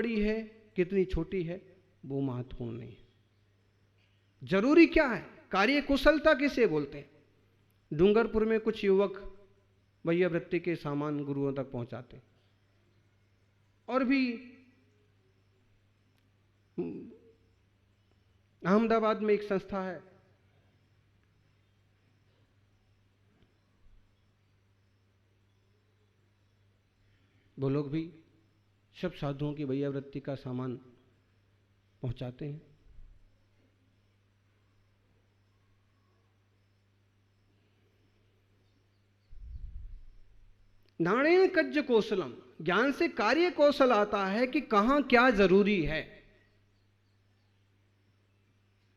बड़ी है कितनी छोटी है वो महत्वपूर्ण नहीं है। जरूरी क्या है? कार्य कुशलता किसे बोलते हैं? डूंगरपुर में कुछ युवक भैया वृत्ति के सामान गुरुओं तक पहुंचाते, और भी अहमदाबाद में एक संस्था है, वो लोग भी सब साधुओं की भैया वृत्ति का सामान पहुंचाते हैं। नाणेन कज्ज कौशलम, ज्ञान से कार्य कौशल आता है कि कहां क्या जरूरी है।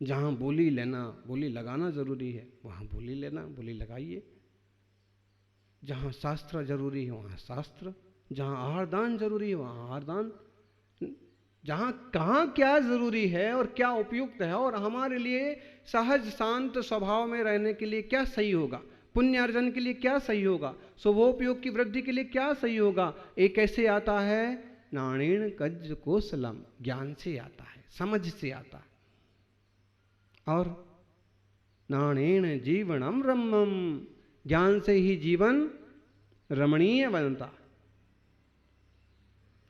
जहां बोली लेना, बोली लगाना जरूरी है वहां बोली लेना, बोली लगाइए। जहां शास्त्र जरूरी है वहां शास्त्र, जहां आहार दान जरूरी है वहां आहार दान। जहां कहां क्या जरूरी है और क्या उपयुक्त है और हमारे लिए सहज शांत स्वभाव में रहने के लिए क्या सही होगा, पुण्य अर्जन के लिए क्या सही होगा, शुभोपयोग की वृद्धि के लिए क्या सही होगा, एक कैसे आता है? नाणेन कज्ज कौशलम, ज्ञान से आता है, समझ से आता है। और नाणेन जीवनम रम्यम, ज्ञान से ही जीवन रमणीय बनता,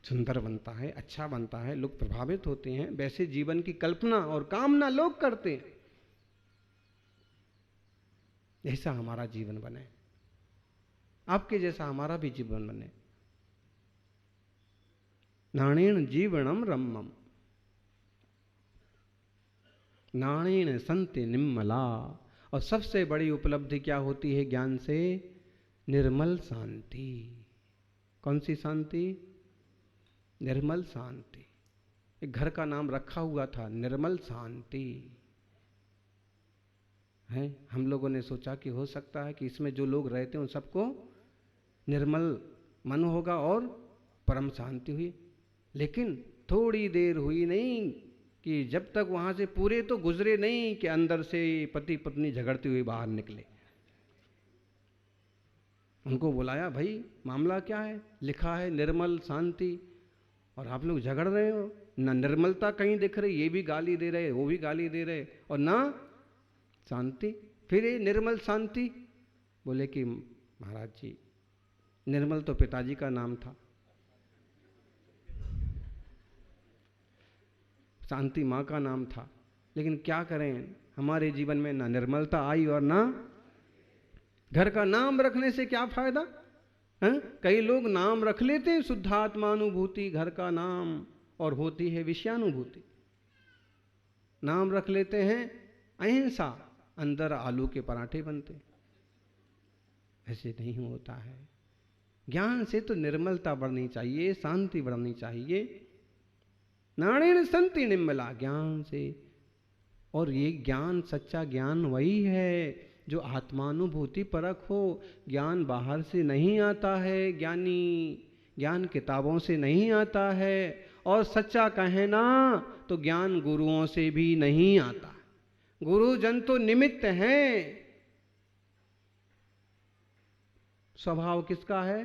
सुंदर बनता है, अच्छा बनता है, लोग प्रभावित होते हैं। वैसे जीवन की कल्पना और कामना लोग करते हैं, ऐसा हमारा जीवन बने, आपके जैसा हमारा भी जीवन बने। नाणेन जीवनम रम्यम, नाणेन संति निर्मला। और सबसे बड़ी उपलब्धि क्या होती है ज्ञान से? निर्मल शांति। कौन सी शांति? निर्मल शांति। एक घर का नाम रखा हुआ था निर्मल शांति है। हम लोगों ने सोचा कि हो सकता है कि इसमें जो लोग रहते हैं उन सबको निर्मल मन होगा और परम शांति हुई। लेकिन थोड़ी देर हुई नहीं कि जब तक वहां से पूरे तो गुजरे नहीं कि अंदर से पति पत्नी झगड़ते हुए बाहर निकले। उनको बुलाया, भाई मामला क्या है? लिखा है निर्मल शांति और आप लोग झगड़ रहे हो, ना निर्मलता कहीं दिख रही, ये भी गाली दे रहे, वो भी गाली दे रहे, और ना शांति। फिर ये निर्मल शांति। बोले कि महाराज जी, निर्मल तो पिताजी का नाम था, शांति माँ का नाम था, लेकिन क्या करें, हमारे जीवन में ना निर्मलता आई और ना। घर का नाम रखने से क्या फायदा है? कई लोग नाम रख लेते हैं शुद्धात्मानुभूति घर का नाम, और होती है विषयानुभूति। नाम रख लेते हैं अहिंसा, अंदर आलू के पराठे बनते। ऐसे नहीं होता है। ज्ञान से तो निर्मलता बढ़नी चाहिए, शांति बढ़नी चाहिए। नाणेन संति निर्मला, ज्ञान से। और ये ज्ञान, सच्चा ज्ञान वही है जो आत्मानुभूति परख हो। ज्ञान बाहर से नहीं आता है ज्ञानी, ज्ञान किताबों से नहीं आता है, और सच्चा कहे ना तो ज्ञान गुरुओं से भी नहीं आता। गुरुजन तो निमित्त हैं। स्वभाव किसका है?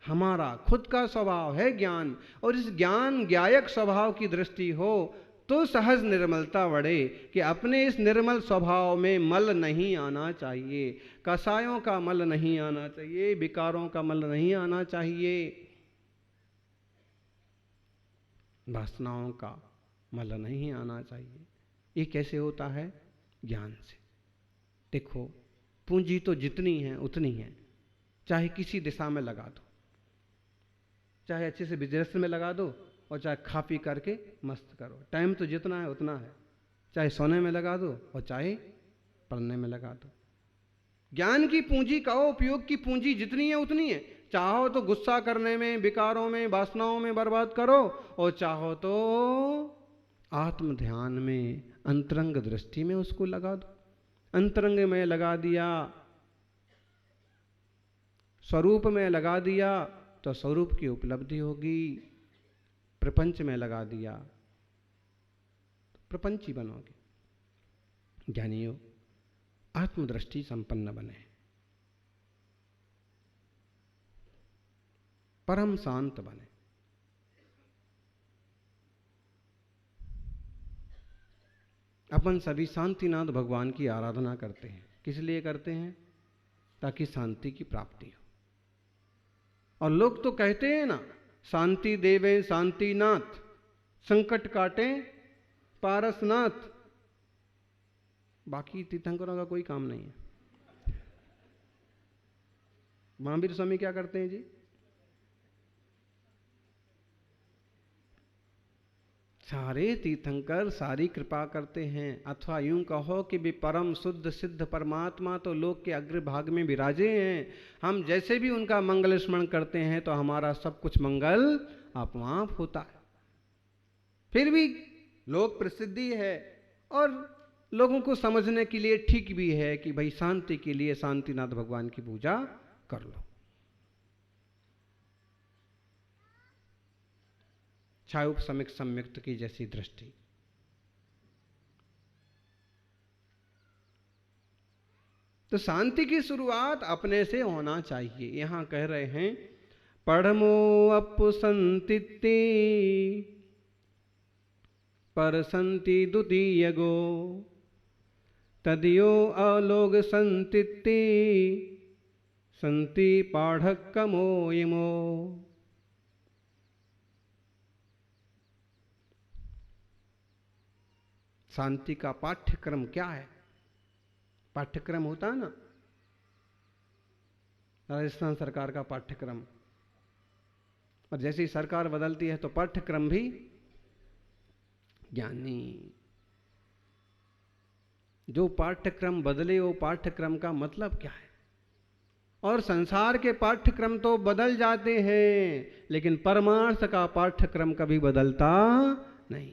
हमारा खुद का स्वभाव है ज्ञान। और इस ज्ञान ज्ञायक स्वभाव की दृष्टि हो तो सहज निर्मलता बढ़े कि अपने इस निर्मल स्वभाव में मल नहीं आना चाहिए, कसायों का मल नहीं आना चाहिए, विकारों का मल नहीं आना चाहिए, वासनाओं का मल नहीं आना चाहिए। ये कैसे होता है? ज्ञान से। देखो, पूंजी तो जितनी है उतनी है, चाहे किसी दिशा में लगा दो, चाहे अच्छे से बिजनेस में लगा दो और चाहे खा पी करके मस्त करो। टाइम तो जितना है उतना है, चाहे सोने में लगा दो और चाहे पढ़ने में लगा दो। ज्ञान की पूंजी का उपयोग की पूंजी जितनी है उतनी है। चाहो तो गुस्सा करने में, विकारों में, वासनाओं में बर्बाद करो, और चाहो तो आत्म ध्यान में, अंतरंग दृष्टि में उसको लगा दो। अंतरंग में लगा दिया, स्वरूप में लगा दिया तो स्वरूप की उपलब्धि होगी। प्रपंच में लगा दिया तो प्रपंची बनोगे। ज्ञानियों, आत्मदृष्टि संपन्न बने, परम शांत बने। अपन सभी शांतिनाथ भगवान की आराधना करते हैं। किस लिए करते हैं? ताकि शांति की प्राप्ति हो। और लोग तो कहते हैं ना, शांति देवे शांतिनाथ, संकट काटे पारसनाथ। बाकी तीर्थंकरों का कोई काम नहीं है। महावीर स्वामी क्या करते हैं जी? सारे तीर्थंकर सारी कृपा करते हैं, अथवा यूं कहो कि भी परम शुद्ध सिद्ध परमात्मा तो लोक के अग्रभाग में विराजे हैं। हम जैसे भी उनका मंगल स्मरण करते हैं तो हमारा सब कुछ मंगल अपमाप होता है। फिर भी लोक प्रसिद्धि है और लोगों को समझने के लिए ठीक भी है कि भाई शांति के लिए शांतिनाथ भगवान की पूजा कर लो। छायोपशमिक संयुक्त की जैसी दृष्टि। तो शांति की शुरुआत अपने से होना चाहिए। यहां कह रहे हैं पढ़मो अपसंतित्ति पर संति द्वितीय गो तदियो अलोग संतित्ति संति पाढ़क कमो इमो। शांति का पाठ्यक्रम क्या है? पाठ्यक्रम होता है ना, राजस्थान सरकार का पाठ्यक्रम, और जैसे ही सरकार बदलती है तो पाठ्यक्रम भी ज्ञानी। जो पाठ्यक्रम बदले वो पाठ्यक्रम का मतलब क्या है? और संसार के पाठ्यक्रम तो बदल जाते हैं, लेकिन परमार्थ का पाठ्यक्रम कभी बदलता नहीं।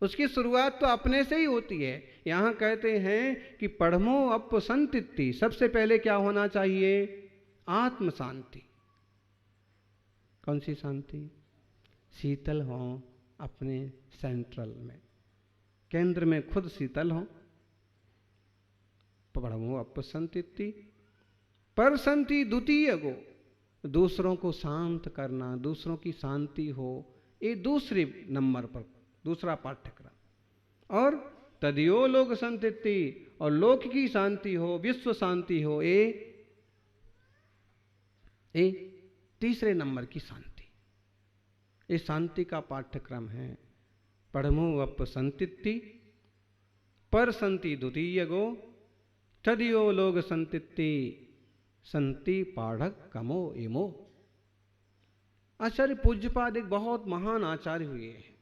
उसकी शुरुआत तो अपने से ही होती है। यहां कहते हैं कि पढ़मो अपसंतित्ति, सबसे पहले क्या होना चाहिए? आत्म शांति। कौन सी शांति? शीतल हो अपने सेंट्रल में, केंद्र में खुद शीतल हो। पढ़मो अपसंतित्ति पर संति द्वितीय गो, दूसरों को शांत करना, दूसरों की शांति हो, ये दूसरे नंबर पर दूसरा पाठ्यक्रम। और तदियो लोग संतित्ति, और लोक की शांति हो, विश्व शांति हो, ये तीसरे नंबर की शांति। ये शांति का पाठ्यक्रम है। पढ़मो अपसंतित्ति पर संति द्वितीय गो तदियो लोग संतित्ति संति पाढ़क कमो इमो। आचार्य पूज्यपाद एक बहुत महान आचार्य हुए हैं।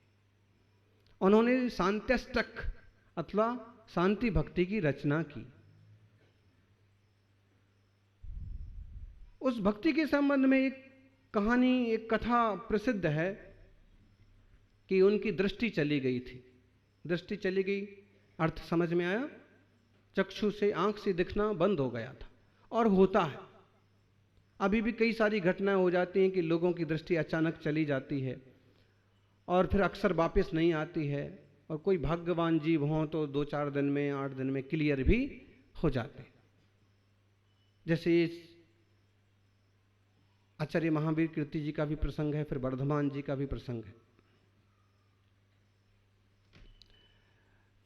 उन्होंने शांत्यष्टक अथवा शांति भक्ति की रचना की। उस भक्ति के संबंध में एक कहानी, एक कथा प्रसिद्ध है कि उनकी दृष्टि चली गई थी। दृष्टि चली गई, अर्थ समझ में आया? चक्षु से, आंख से दिखना बंद हो गया था। और होता है, अभी भी कई सारी घटनाएं हो जाती हैं कि लोगों की दृष्टि अचानक चली जाती है और फिर अक्सर वापस नहीं आती है, और कोई भाग्यवान जीव हों तो 2-4 दिन में, 8 दिन में क्लियर भी हो जाते हैं। जैसे आचार्य महावीर कीर्ति जी का भी प्रसंग है, फिर वर्धमान जी का भी प्रसंग है।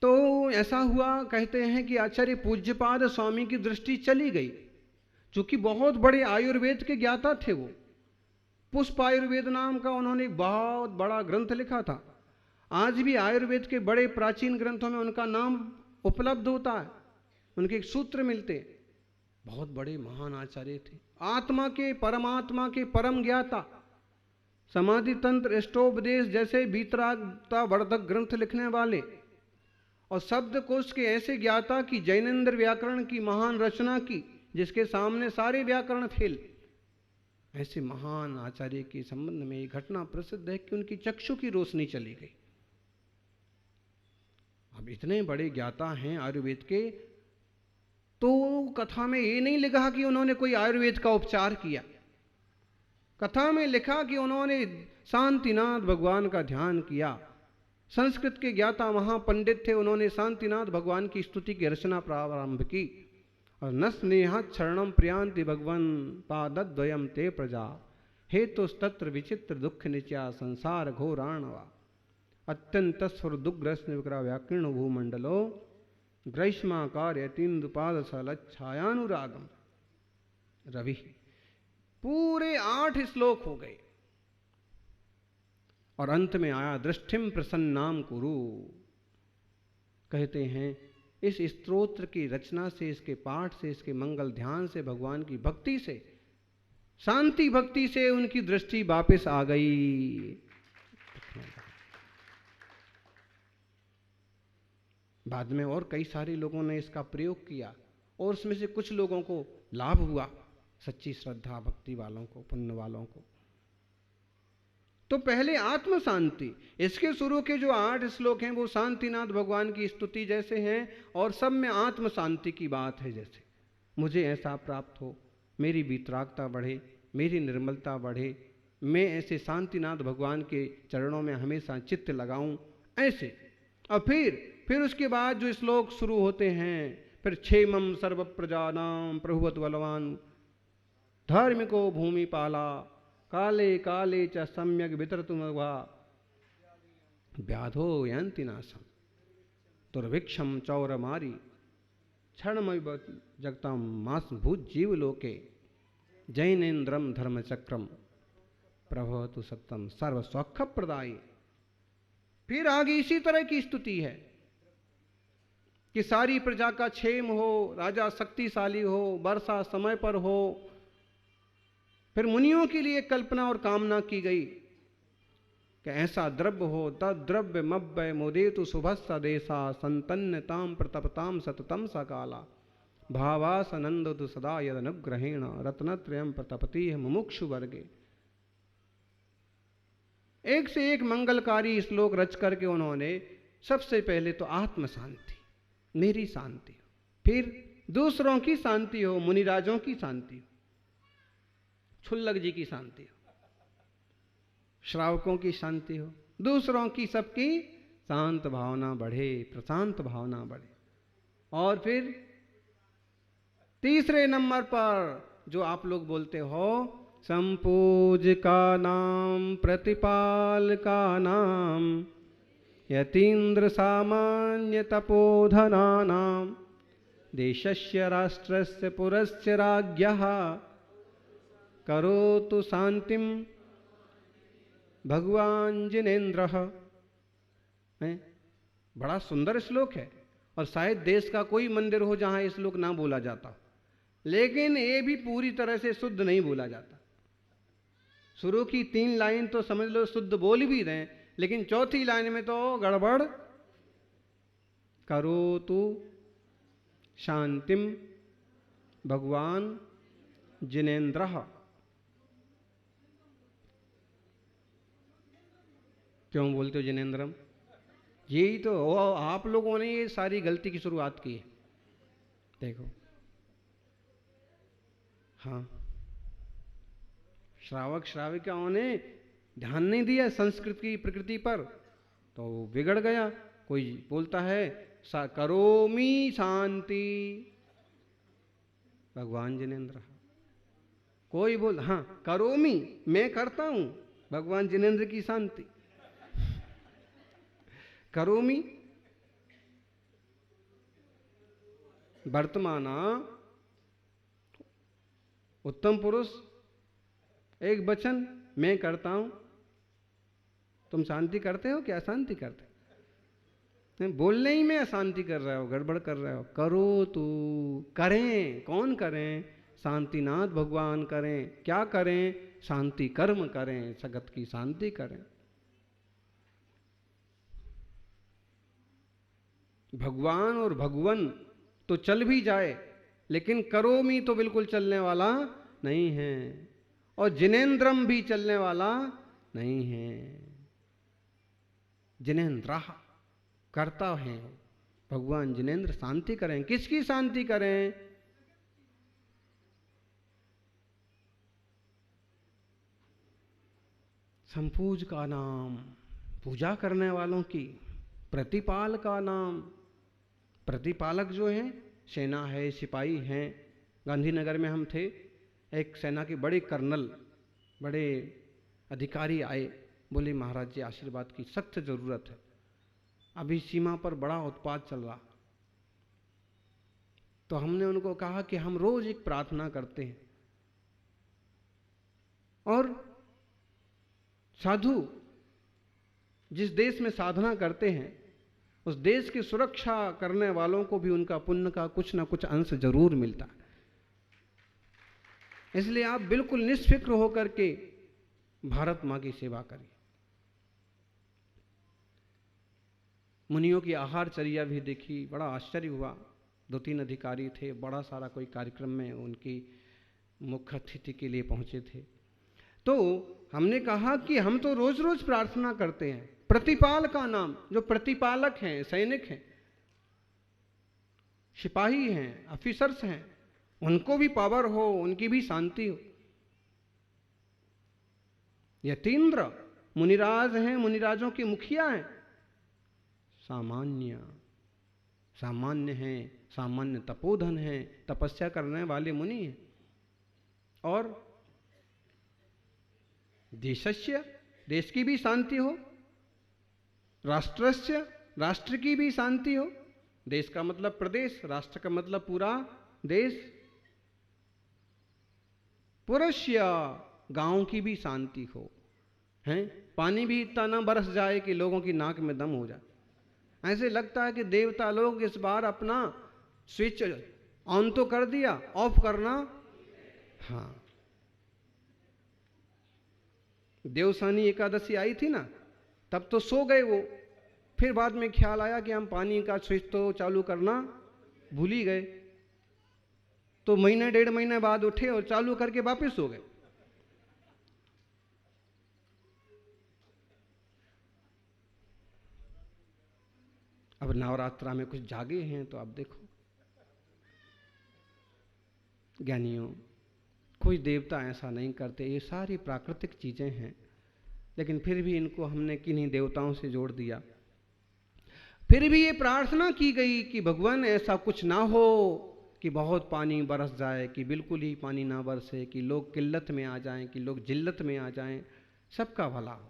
तो ऐसा हुआ, कहते हैं कि आचार्य पूज्यपाद स्वामी की दृष्टि चली गई। चूंकि बहुत बड़े आयुर्वेद के ज्ञाता थे वो, पुष्प आयुर्वेद नाम का उन्होंने बहुत बड़ा ग्रंथ लिखा था। आज भी आयुर्वेद के बड़े प्राचीन ग्रंथों में उनका नाम उपलब्ध होता है, उनके सूत्र मिलते। बहुत बड़े महान आचार्य थे, आत्मा के, परमात्मा के परम ज्ञाता, समाधि तंत्र, अष्टोपदेश जैसे वीतरागता वर्धक ग्रंथ लिखने वाले, और शब्दकोश के ऐसे ज्ञाता कि जैनेन्द्र व्याकरण की महान रचना की, जिसके सामने सारे व्याकरण फेल। ऐसे महान आचार्य के संबंध में एक घटना प्रसिद्ध है कि उनकी चक्षु की रोशनी चली गई। अब इतने बड़े ज्ञाता हैं आयुर्वेद के, तो कथा में ये नहीं लिखा कि उन्होंने कोई आयुर्वेद का उपचार किया। कथा में लिखा कि उन्होंने शांतिनाथ भगवान का ध्यान किया। संस्कृत के ज्ञाता महापंडित थे, उन्होंने शांतिनाथ भगवान की स्तुति की रचना प्रारंभ की। और न स्नेहात् शरणम प्रियांति भगवन पादद्वयम ते प्रजा हेतु तत्र विचित्र दुख निच्या संसार घोराणवा। अत्यंत स्फुरदुग्रस्न विक्रा व्याकीर्ण भूमंडलो ग्रैष्माकार यतीन्द्रपाद छायानुरागम रवि। पूरे 8 श्लोक हो गए और अंत में आया दृष्टिम प्रसन्नाम कुरु। कहते हैं इस स्तोत्र की रचना से, इसके पाठ से, इसके मंगल ध्यान से, भगवान की भक्ति से, शांति भक्ति से उनकी दृष्टि वापस आ गई। बाद में और कई सारे लोगों ने इसका प्रयोग किया और उसमें से कुछ लोगों को लाभ हुआ, सच्ची श्रद्धा भक्ति वालों को, पुण्य वालों को। तो पहले आत्म शांति, इसके शुरू के जो 8 श्लोक हैं वो शांतिनाथ भगवान की स्तुति जैसे हैं और सब में आत्म शांति की बात है। जैसे मुझे ऐसा प्राप्त हो, मेरी वितरागता बढ़े, मेरी निर्मलता बढ़े, मैं ऐसे शांतिनाथ भगवान के चरणों में हमेशा चित्त लगाऊं, ऐसे। और फिर उसके बाद जो श्लोक शुरू होते हैं, फिर क्षेमम सर्व प्रजानाम प्रभुवत बलवान धार्मिको भूमि पाला काले काले च सम्यक वितरतुमवा व्याधो यंति नाशम दुर्भिक्षम चौरमारी क्षणमय जगतम मास भूत जीव लोके जैनेन्द्रम धर्मचक्रम प्रभवतु सत्यम सर्व सौख प्रदायी। फिर आगे इसी तरह की स्तुति है कि सारी प्रजा का क्षेम हो, राजा शक्तिशाली हो, वर्षा समय पर हो। फिर मुनियों के लिए कल्पना और कामना की गई कि ऐसा द्रव्य हो, तद्रव्य मव्य मोदेतु शुभस्स देशा संतन्यताम प्रतपताम सततम सकाला भावासनंदतु सदा यदनुग्रहेण रत्नत्रयम प्रतपति मुमुक्षु वर्गे। एक से एक मंगलकारी श्लोक रच करके उन्होंने सबसे पहले तो आत्म शांति, मेरी शांति, फिर दूसरों की शांति हो, मुनिराजों की शांति हो, छुल्लक जी की शांति हो, श्रावकों की शांति हो, दूसरों की सबकी शांत भावना बढ़े, प्रशांत भावना बढ़े। और फिर तीसरे नंबर पर जो आप लोग बोलते हो, संपूज का नाम प्रतिपाल का नाम यतीन्द्र सामान्य तपोधना नाम देशस्य राष्ट्रस्य पुरस्य राज्ञः करोतु शांतिम भगवान जिनेन्द्रः। बड़ा सुंदर श्लोक है और शायद देश का कोई मंदिर हो जहां ये श्लोक ना बोला जाता, लेकिन ये भी पूरी तरह से शुद्ध नहीं बोला जाता। शुरू की 3 लाइन तो समझ लो शुद्ध बोल भी रहे, लेकिन चौथी लाइन में तो गड़बड़। करोतु शांतिम भगवान जिनेन्द्रः। क्यों बोलते हो जिनेन्द्रम? यही तो आप लोगों ने ये सारी गलती की शुरुआत की है। देखो, हाँ, श्रावक श्राविकाओं ने ध्यान नहीं दिया संस्कृत की प्रकृति पर, तो बिगड़ गया। कोई बोलता है करोमि शांति भगवान जिनेन्द्र, कोई बोल हाँ करोमि, मैं करता हूं भगवान जिनेन्द्र की शांति। करोमि वर्तमाना उत्तम पुरुष, एक वचन मैं करता हूं। तुम शांति करते हो क्या अशांति करते हो? बोलने ही में अशांति कर रहे हो, गड़बड़ कर रहे हो। करो तू, करें, कौन करें? शांतिनाथ भगवान करें। क्या करें? शांति कर्म करें, जगत की शांति करें। भगवान और भगवन तो चल भी जाए, लेकिन करोमि तो बिल्कुल चलने वाला नहीं है, और जिनेन्द्रम भी चलने वाला नहीं है। जिनेन्द्र करता है भगवान जिनेन्द्र। शांति करें, किसकी शांति करें? संपूज का नाम, पूजा करने वालों की। प्रतिपाल का नाम, प्रतिपालक जो है, सेना है, सिपाही हैं। गांधीनगर में हम थे, एक सेना के बड़े कर्नल, बड़े अधिकारी आए, बोले महाराज जी आशीर्वाद की सख्त जरूरत है, अभी सीमा पर बड़ा उत्पात चल रहा। तो हमने उनको कहा कि हम रोज एक प्रार्थना करते हैं और साधु जिस देश में साधना करते हैं उस देश की सुरक्षा करने वालों को भी उनका पुण्य का कुछ ना कुछ अंश जरूर मिलता है। इसलिए आप बिल्कुल निष्फिक्र होकर के भारत मां की सेवा करिए। मुनियों की आहारचर्या भी देखी, बड़ा आश्चर्य हुआ। 2-3 अधिकारी थे, बड़ा सारा कोई कार्यक्रम में उनकी मुख्य अतिथि के लिए पहुंचे थे। तो हमने कहा कि हम तो रोज रोज प्रार्थना करते हैं, प्रतिपाल का नाम, जो प्रतिपालक हैं, सैनिक हैं, सिपाही हैं, ऑफिसर्स हैं, उनको भी पावर हो, उनकी भी शांति हो। यतीन्द्र मुनिराज हैं, मुनिराजों की मुखिया हैं, सामान्य हैं, सामान्य तपोधन हैं, तपस्या करने वाले मुनि हैं। और देशस्य, देश की भी शांति हो, राष्ट्रस्य, राष्ट्र की भी शांति हो। देश का मतलब प्रदेश, राष्ट्र का मतलब पूरा देश। पुरस्य, गांव की भी शांति हो, हैं, पानी भी इतना ना बरस जाए कि लोगों की नाक में दम हो जाए। ऐसे लगता है कि देवता लोग इस बार अपना स्विच ऑन तो कर दिया, ऑफ करना, हाँ। देवसानी एकादशी आई थी ना, तब तो सो गए वो, फिर बाद में ख्याल आया कि हम पानी का स्विच तो चालू करना भूल ही गए, तो महीने 1.5 महीने बाद उठे और चालू करके वापस सो गए। अब नवरात्रा में कुछ जागे हैं तो आप देखो, ज्ञानियों, कोई देवता ऐसा नहीं करते, ये सारी प्राकृतिक चीजें हैं, लेकिन फिर भी इनको हमने किन्हीं देवताओं से जोड़ दिया। फिर भी ये प्रार्थना की गई कि भगवान ऐसा कुछ ना हो कि बहुत पानी बरस जाए, कि बिल्कुल ही पानी ना बरसे, कि लोग किल्लत में आ जाएं, कि लोग जिल्लत में आ जाएं, सबका भला हो।